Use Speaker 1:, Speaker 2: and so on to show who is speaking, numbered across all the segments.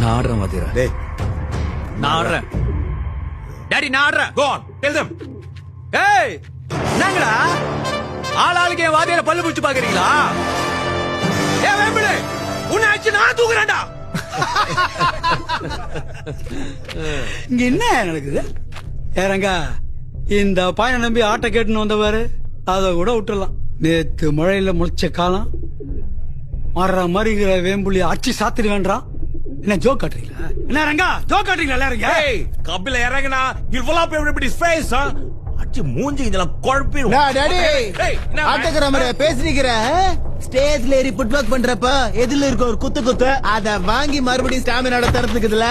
Speaker 1: நான் ஆடுறேன் வாத்தியாரா.
Speaker 2: டேய்
Speaker 1: நான் ஆடுறேன் டாடி, நான் ஆடுறேன்.
Speaker 2: go on tell them.
Speaker 1: ஏய் என்னங்கடா ஆளாளுக்கு என் வாத்தியார பல்லு பிடிச்சு பாக்குறீங்களா? ஏ வேம்பிடு, உன்னை அடிச்சு நான் தூக்குறேன்டா.
Speaker 3: இங்க என்ன நடக்குது? ஏறங்க இந்த பையனை நம்பி ஆட்டை கேட்டுன்னு வந்தவாரு, அத கூட விட்டுறலாம். நேத்து மழையில முளைச்ச காலம் மாறுற மாதிரிங்கிற வேம்புலி அச்சு சாத்திரி வேண்டாம். என்ன ஜோக் காட்டுறீங்களா? என்ன ரங்கா ஜோக் காட்டுறீங்களா? எல்லாருங்க
Speaker 2: Hey, கபில இறங்குனா you will up everybody's face, huh? அச்சி மூஞ்சி இதெல்லாம் குழப்பிடும்.
Speaker 4: டாடி ஆட்டக்கிற மாதிரி பேசிக்கிற ஸ்டேஜ்ல ஏறி புட்வொர்க் பண்றப்ப எதுல இருக்க ஒரு குத்து அத வாங்கி மறுபடியும் ஸ்டாமினாட தரத்துக்குதுல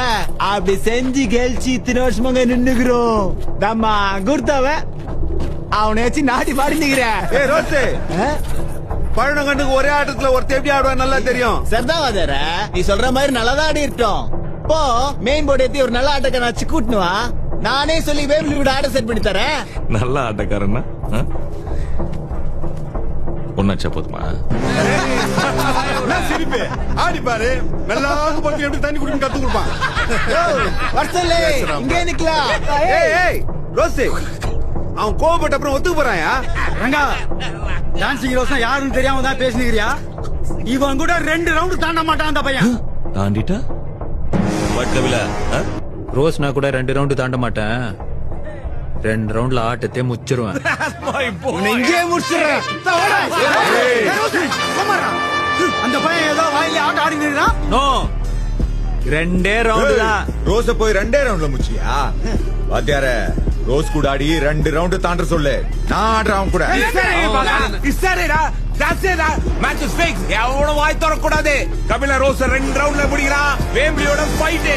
Speaker 4: அப்படி செஞ்சு கெல்ச்சி இத்தனை வருஷமாங்க நின்னுக்கிறோம். தம்மா குர்தாவ அவனை வச்சு நாட்டி பாடி நிக்கிறேன்.
Speaker 2: ஏய் ரோஸ்ட், பழனங்கண்ணுக்கு ஒரே ஆட்டத்துல ஒருத்தர் எப்படி ஆடுவா நல்லா தெரியும்.
Speaker 4: சர்தாவாதர நீ சொல்ற மாதிரி நல்லாதான் ஆடி இருக்கோம். போ மெயின் போர்டு ஏத்தி ஒரு நல்ல ஆட்டக்க நான் வச்சு கூட்டணுவா. நானே சொல்லி வேவ்லி கூட ஆர்டர் செட் பண்ணி தரேன்.
Speaker 5: நல்ல ஆட்டக்காரன்னா ஒன்னாச்சா போதுமா?
Speaker 2: சிரிப்பு ஆடி பாரு, மெல்லாக போட்டு எப்படி தண்ணி குடிக்க கத்து கொடுப்பான்.
Speaker 4: வர்சலே இங்கே நிக்கலாம்.
Speaker 2: ஏய் ஏய் ரோஸ்ட், அவன் கோபப்பட்ட அப்புறம் ஒத்துக்கு போறாயா?
Speaker 3: ரங்கா டான்சிங் ரோஸ் யாருன்னு தெரியாம தான் பேசினிக்கிறியா? இவன் கூட 2 ரவுண்ட் தாண்ட மாட்டான் அந்த பையன்.
Speaker 5: தாண்டிட்டா கபில
Speaker 1: ரோஸ்னா கூட 2 ரவுண்டு தாண்ட மாட்டேன். 2 ரவுண்ட்ல ஆட்டத்தை முச்சிருவேன்.
Speaker 4: இங்கே முடிச்சிடுறேன்.
Speaker 3: அந்த பையன் ஏதோ வாயில ஆட்ட ஆடி நிற்கிறான்.
Speaker 1: நோ, 2 ரவுண்டு தான்.
Speaker 2: ரோஸ போய் 2 ரவுண்ட்ல முச்சியா? வாத்தியார ரோஸ் கூட ஆடி 2 ரவுண்ட் தாண்ட சொல்லு, நான் ஆடுறேன் அவன் கூட. எவனோட வாய் தரக்கூடாது. கபில ரோஸ் 2 ரவுண்ட்ல முடிக்கிறான். வேம்பிலியோட ஃபைட்.